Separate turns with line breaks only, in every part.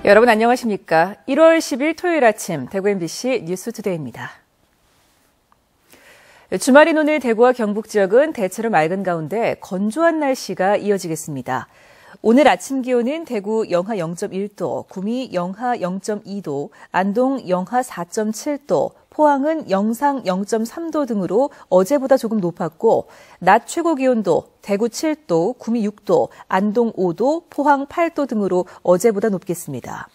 여러분 안녕하십니까? 1월 10일 토요일 아침 대구 MBC 뉴스투데이입니다. 주말인 오늘 대구와 경북 지역은 대체로 맑은 가운데 건조한 날씨가 이어지겠습니다. 오늘 아침 기온은 대구 영하 0.1도, 구미 영하 0.2도, 안동 영하 4.7도, 포항은 영상 0.3도 등으로 어제보다 조금 높았고 낮 최고 기온도 대구 7도, 구미 6도, 안동 5도, 포항 8도 등으로 어제보다 높겠습니다.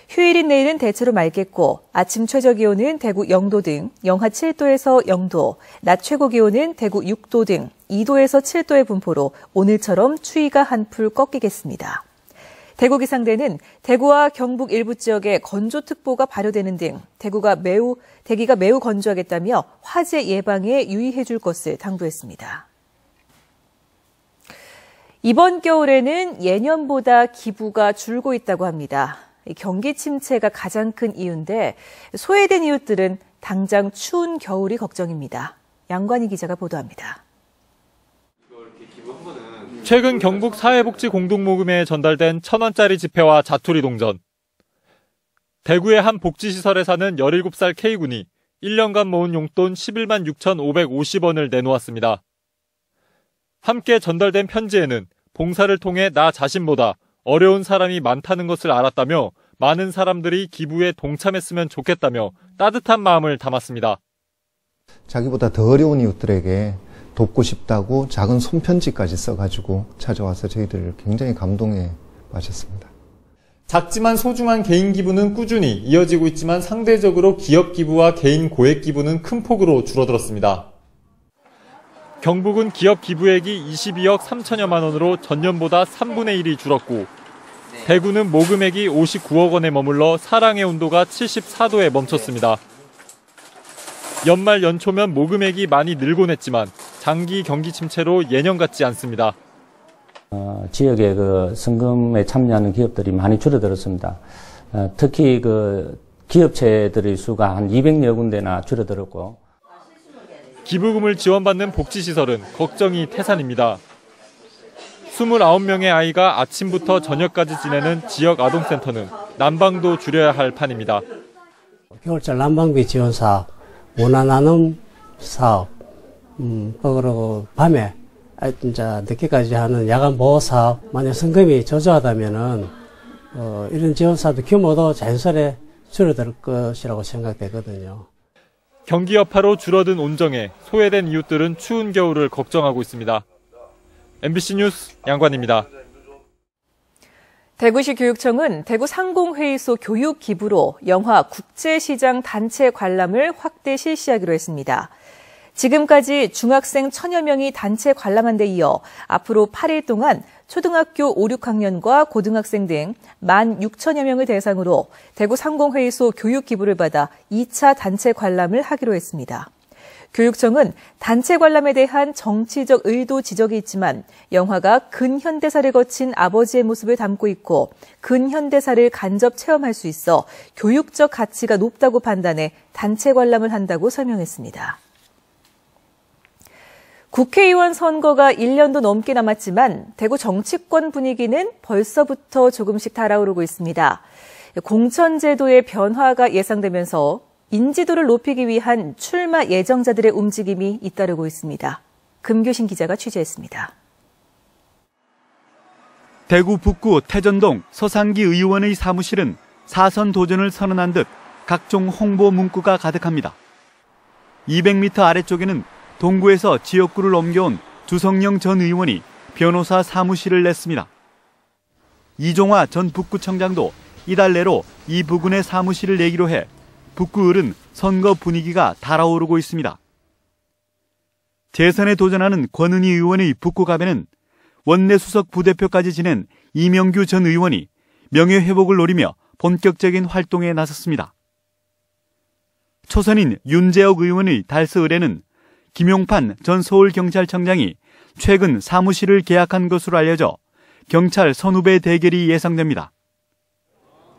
휴일인 내일은 대체로 맑겠고 아침 최저 기온은 대구 0도 등 영하 7도에서 0도, 낮 최고 기온은 대구 6도 등 2도에서 7도의 분포로 오늘처럼 추위가 한풀 꺾이겠습니다. 대구 기상대는 대구와 경북 일부 지역에 건조특보가 발효되는 등 대기가 매우 건조하겠다며 화재 예방에 유의해 줄 것을 당부했습니다. 이번 겨울에는 예년보다 기부가 줄고 있다고 합니다. 경기 침체가 가장 큰 이유인데 소외된 이웃들은 당장 추운 겨울이 걱정입니다. 양관희 기자가 보도합니다.
최근 경북 사회복지공동모금회에 전달된 1,000원짜리 지폐와 자투리 동전. 대구의 한 복지시설에 사는 17살 K군이 1년간 모은 용돈 11만 6,550원을 내놓았습니다. 함께 전달된 편지에는 봉사를 통해 나 자신보다 어려운 사람이 많다는 것을 알았다며 많은 사람들이 기부에 동참했으면 좋겠다며 따뜻한 마음을 담았습니다.
자기보다 더 어려운 이웃들에게 돕고 싶다고 작은 손편지까지 써가지고 찾아와서 저희들 굉장히 감동에 빠졌습니다.
작지만 소중한 개인 기부는 꾸준히 이어지고 있지만 상대적으로 기업 기부와 개인 고액 기부는 큰 폭으로 줄어들었습니다. 경북은 기업 기부액이 22억 3천여만 원으로 전년보다 3분의 1이 줄었고 대구는 모금액이 59억 원에 머물러 사랑의 온도가 74도에 멈췄습니다. 연말 연초면 모금액이 많이 늘곤 했지만 장기 경기 침체로 예년 같지 않습니다.
지역의 성금에 참여하는 기업들이 많이 줄어들었습니다. 특히 기업체들의 수가 한 200여 군데나 줄어들었고.
기부금을 지원받는 복지시설은 걱정이 태산입니다. 29명의 아이가 아침부터 저녁까지 지내는 지역 아동센터는 난방도 줄여야 할 판입니다.
겨울철 난방비 지원 사업, 원화나눔 사업, 그리고 밤에 진짜 늦게까지 하는 야간 보호 사업, 만약 성금이 저조하다면은 이런 지원 사업의 규모도 자연스레 줄어들 것이라고 생각되거든요.
경기 여파로 줄어든 온정에 소외된 이웃들은 추운 겨울을 걱정하고 있습니다. MBC 뉴스 양관입니다.
대구시 교육청은 대구 상공회의소 교육 기부로 영화 국제시장 단체 관람을 확대 실시하기로 했습니다. 지금까지 중학생 1,000여 명이 단체 관람한 데 이어 앞으로 8일 동안 초등학교 5, 6학년과 고등학생 등 16,000여 명을 대상으로 대구 상공회의소 교육 기부를 받아 2차 단체 관람을 하기로 했습니다. 교육청은 단체 관람에 대한 정치적 의도 지적이 있지만 영화가 근현대사를 거친 아버지의 모습을 담고 있고 근현대사를 간접 체험할 수 있어 교육적 가치가 높다고 판단해 단체 관람을 한다고 설명했습니다. 국회의원 선거가 1년도 넘게 남았지만 대구 정치권 분위기는 벌써부터 조금씩 달아오르고 있습니다. 공천제도의 변화가 예상되면서 인지도를 높이기 위한 출마 예정자들의 움직임이 잇따르고 있습니다. 금교신 기자가 취재했습니다.
대구 북구 태전동 서상기 의원의 사무실은 사선 도전을 선언한 듯 각종 홍보 문구가 가득합니다. 200m 아래쪽에는 동구에서 지역구를 옮겨온 주성영 전 의원이 변호사 사무실을 냈습니다. 이종화 전 북구청장도 이달 내로 이 부근에 사무실을 내기로 해 북구을은 선거 분위기가 달아오르고 있습니다. 재선에 도전하는 권은희 의원의 북구갑에는 원내수석 부대표까지 지낸 이명규 전 의원이 명예회복을 노리며 본격적인 활동에 나섰습니다. 초선인 윤재옥 의원의 달서을에는 김용판 전 서울경찰청장이 최근 사무실을 계약한 것으로 알려져 경찰 선후배 대결이 예상됩니다.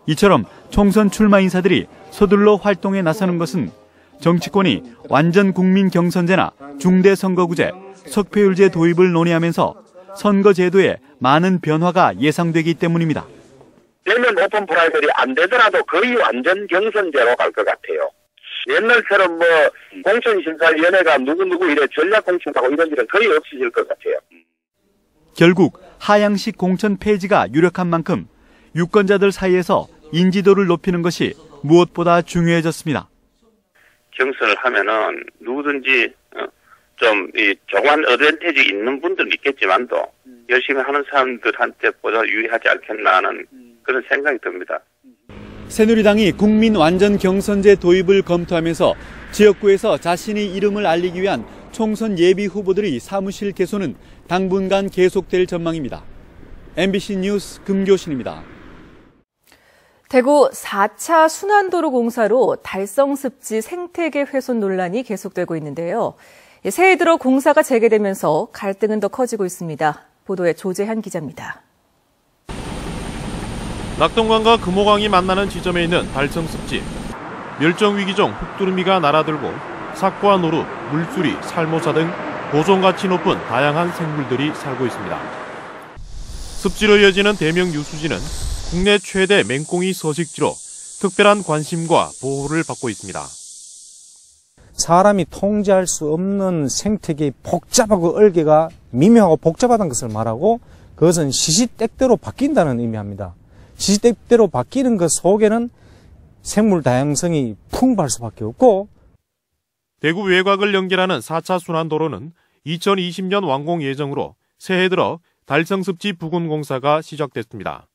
이처럼 총선 출마 인사들이 서둘러 활동에 나서는 것은 정치권이 완전 국민 경선제나 중대선거구제, 석패율제 도입을 논의하면서 선거제도에 많은 변화가 예상되기 때문입니다.
되면 오픈 프라이머리 안 되더라도 거의 완전 경선제로 갈 것 같아요. 옛날처럼 공천심사위원회가 누구누구 이래 전략공천하고 이런 일은 거의 없어질 것 같아요.
결국 하향식 공천 폐지가 유력한 만큼 유권자들 사이에서 인지도를 높이는 것이 무엇보다 중요해졌습니다.
경선을 하면은 누구든지 좀 이 정한 어드밴티지 있는 분들은 있겠지만도 열심히 하는 사람들한테보다 유리하지 않겠나 하는 그런 생각이 듭니다.
새누리당이 국민 완전 경선제 도입을 검토하면서 지역구에서 자신의 이름을 알리기 위한 총선 예비 후보들의 사무실 개소는 당분간 계속될 전망입니다. MBC 뉴스 금교신입니다.
대구 4차 순환도로 공사로 달성습지 생태계 훼손 논란이 계속되고 있는데요. 새해 들어 공사가 재개되면서 갈등은 더 커지고 있습니다. 보도에 조재한 기자입니다.
낙동강과 금호강이 만나는 지점에 있는 달성습지. 멸종위기 종 흑두루미가 날아들고 삭과 노루, 물수리, 살모사 등 보존가치 높은 다양한 생물들이 살고 있습니다. 습지로 이어지는 대명 유수지는 국내 최대 맹꽁이 서식지로 특별한 관심과 보호를 받고 있습니다.
사람이 통제할 수 없는 생태계의 복잡하고 얼개가 미묘하고 복잡하다는 것을 말하고 그것은 시시때때로 바뀐다는 의미합니다. 시시때때로 바뀌는 것 속에는 생물 다양성이 풍부할 수밖에 없고
대구 외곽을 연결하는 4차 순환도로는 2020년 완공 예정으로 새해 들어 달성습지 부근 공사가 시작됐습니다.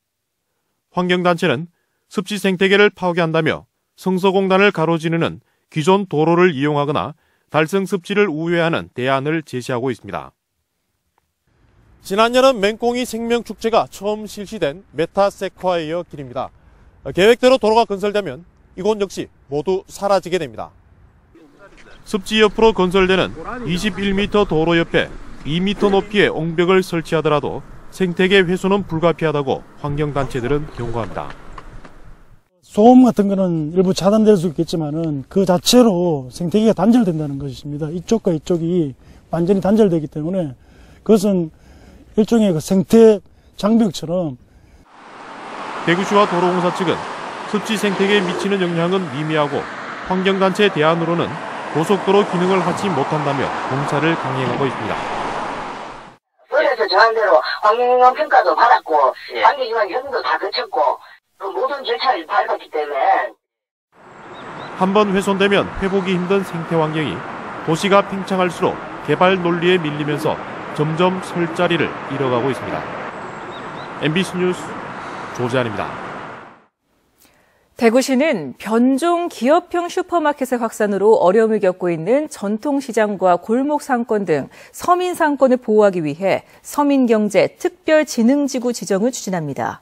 환경단체는 습지 생태계를 파괴한다며 성서공단을 가로지르는 기존 도로를 이용하거나 달성습지를 우회하는 대안을 제시하고 있습니다. 지난 여름 맹꽁이 생명축제가 처음 실시된 메타세콰이어 길입니다. 계획대로 도로가 건설되면 이곳 역시 모두 사라지게 됩니다. 습지 옆으로 건설되는 21m 도로 옆에 2m 높이의 옹벽을 설치하더라도 생태계 훼손은 불가피하다고 환경단체들은 경고합니다.
소음 같은 거는 일부 차단될 수 있겠지만은 그 자체로 생태계가 단절된다는 것입니다. 이쪽과 이쪽이 완전히 단절되기 때문에 그것은 일종의 그 생태 장벽처럼.
대구시와 도로공사 측은 습지 생태계에 미치는 영향은 미미하고 환경단체 대안으로는 고속도로 기능을 하지 못한다며 공사를 강행하고 있습니다.
그래서 저한대로 환경영향 평가도 받았고 환경영향 협의도 다 거쳤고 그 모든 절차를 밟았기 때문에
한번 훼손되면 회복이 힘든 생태 환경이 도시가 팽창할수록 개발 논리에 밀리면서 점점 설 자리를 잃어가고 있습니다. MBC 뉴스 조재환입니다.
대구시는 변종 기업형 슈퍼마켓의 확산으로 어려움을 겪고 있는 전통시장과 골목상권 등 서민상권을 보호하기 위해 서민경제특별진흥지구 지정을 추진합니다.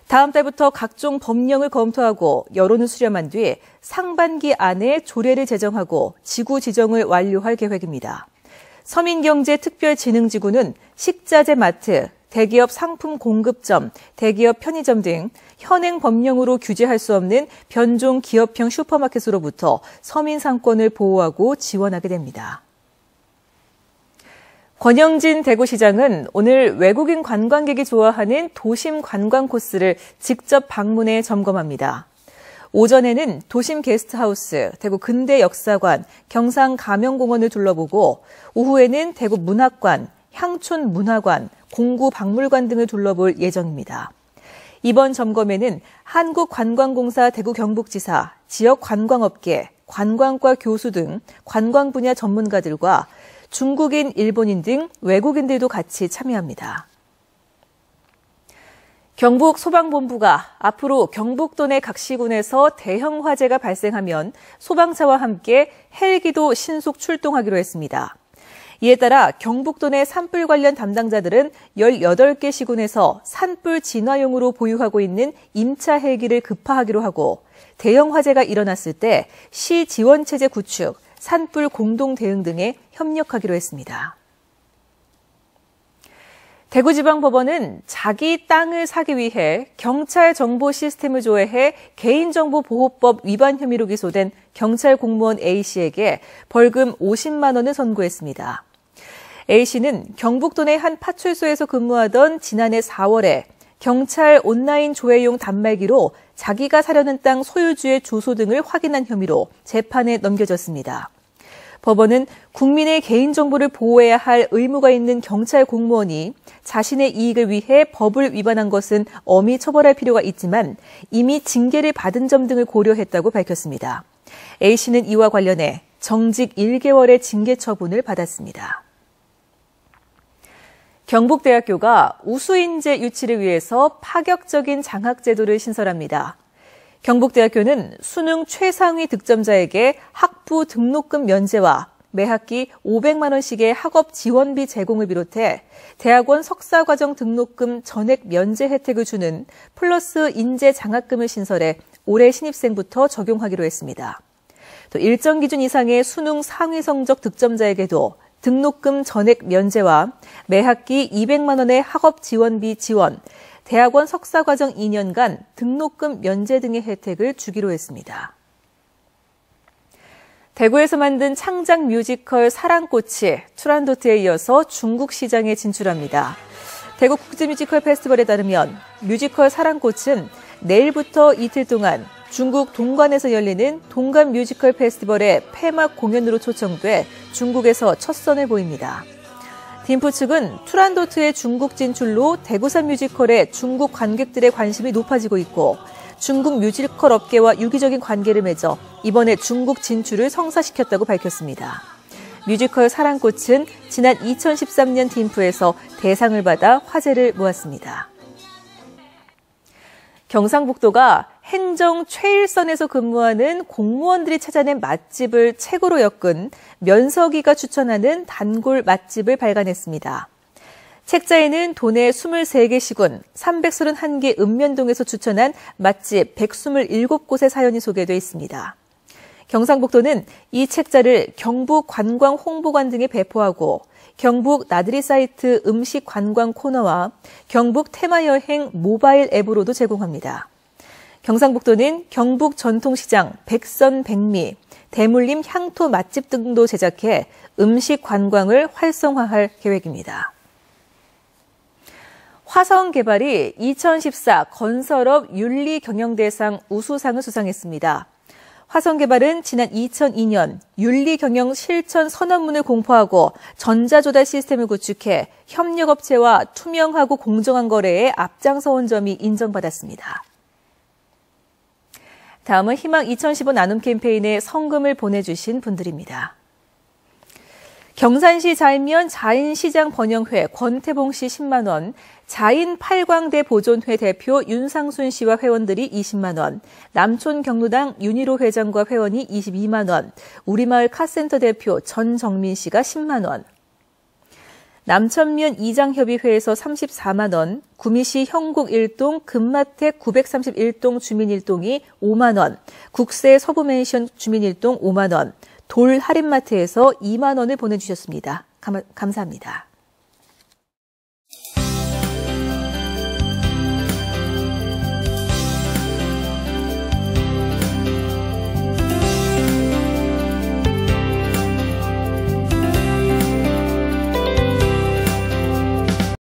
다음 달부터 각종 법령을 검토하고 여론을 수렴한 뒤 상반기 안에 조례를 제정하고 지구 지정을 완료할 계획입니다. 서민경제특별진흥지구는 식자재 마트, 대기업 상품 공급점, 대기업 편의점 등 현행 법령으로 규제할 수 없는 변종 기업형 슈퍼마켓으로부터 서민 상권을 보호하고 지원하게 됩니다. 권영진 대구시장은 오늘 외국인 관광객이 좋아하는 도심 관광 코스를 직접 방문해 점검합니다. 오전에는 도심 게스트하우스, 대구 근대역사관, 경상 가명공원을 둘러보고 오후에는 대구 문학관, 향촌 문화관, 공구 박물관 등을 둘러볼 예정입니다. 이번 점검에는 한국관광공사 대구 경북지사, 지역 관광업계, 관광과 교수 등 관광 분야 전문가들과 중국인, 일본인 등 외국인들도 같이 참여합니다. 경북소방본부가 앞으로 경북도 내 각 시군에서 대형 화재가 발생하면 소방차와 함께 헬기도 신속 출동하기로 했습니다. 이에 따라 경북도 내 산불 관련 담당자들은 18개 시군에서 산불 진화용으로 보유하고 있는 임차 헬기를 급파하기로 하고 대형 화재가 일어났을 때 시 지원체제 구축, 산불 공동 대응 등에 협력하기로 했습니다. 대구지방법원은 자기 땅을 사기 위해 경찰 정보 시스템을 조회해 개인정보보호법 위반 혐의로 기소된 경찰 공무원 A씨에게 벌금 50만 원을 선고했습니다. A씨는 경북도 내 한 파출소에서 근무하던 지난해 4월에 경찰 온라인 조회용 단말기로 자기가 사려는 땅 소유주의 주소 등을 확인한 혐의로 재판에 넘겨졌습니다. 법원은 국민의 개인정보를 보호해야 할 의무가 있는 경찰 공무원이 자신의 이익을 위해 법을 위반한 것은 엄히 처벌할 필요가 있지만 이미 징계를 받은 점 등을 고려했다고 밝혔습니다. A씨는 이와 관련해 정직 1개월의 징계 처분을 받았습니다. 경북대학교가 우수인재 유치를 위해서 파격적인 장학제도를 신설합니다. 경북대학교는 수능 최상위 득점자에게 학부 등록금 면제와 매학기 500만 원씩의 학업 지원비 제공을 비롯해 대학원 석사과정 등록금 전액 면제 혜택을 주는 플러스 인재 장학금을 신설해 올해 신입생부터 적용하기로 했습니다. 또 일정 기준 이상의 수능 상위 성적 득점자에게도 등록금 전액 면제와 매학기 200만 원의 학업 지원비 지원, 대학원 석사과정 2년간 등록금 면제 등의 혜택을 주기로 했습니다. 대구에서 만든 창작 뮤지컬 사랑꽃이 투란도트에 이어서 중국 시장에 진출합니다. 대구 국제뮤지컬 페스티벌에 따르면 뮤지컬 사랑꽃은 내일부터 이틀 동안 중국 동관에서 열리는 동관 뮤지컬 페스티벌의 폐막 공연으로 초청돼 중국에서 첫 선을 보입니다. 딘프 측은 투란도트의 중국 진출로 대구산 뮤지컬에 중국 관객들의 관심이 높아지고 있고 중국 뮤지컬 업계와 유기적인 관계를 맺어 이번에 중국 진출을 성사시켰다고 밝혔습니다. 뮤지컬 사랑꽃은 지난 2013년 딘프에서 대상을 받아 화제를 모았습니다. 경상북도가 행정 최일선에서 근무하는 공무원들이 찾아낸 맛집을 책으로 엮은 면석이가 추천하는 단골 맛집을 발간했습니다. 책자에는 도내 23개 시군 331개 읍면동에서 추천한 맛집 127곳의 사연이 소개되어 있습니다. 경상북도는 이 책자를 경북 관광 홍보관 등에 배포하고 경북 나들이 사이트 음식 관광 코너와 경북 테마여행 모바일 앱으로도 제공합니다. 경상북도는 경북 전통시장 백선 백미, 대물림 향토 맛집 등도 제작해 음식 관광을 활성화할 계획입니다. 화성개발이 2014 건설업 윤리경영대상 우수상을 수상했습니다. 화성개발은 지난 2002년 윤리경영 실천 선언문을 공포하고 전자조달 시스템을 구축해 협력업체와 투명하고 공정한 거래에 앞장서온 점이 인정받았습니다. 다음은 희망 2015 나눔 캠페인에 성금을 보내주신 분들입니다. 경산시 자인면 자인시장 번영회 권태봉 씨 10만 원, 자인 팔광대 보존회 대표 윤상순 씨와 회원들이 20만 원, 남촌 경로당 윤희로 회장과 회원이 22만 원, 우리마을 카센터 대표 전정민 씨가 10만 원, 남천면 이장협의회에서 34만 원, 구미시 형곡 1동 금마택 931동 주민 1동이 5만 원, 국세 서부맨션 주민 1동 5만 원, 돌 할인마트에서 2만 원을 보내주셨습니다. 감사합니다.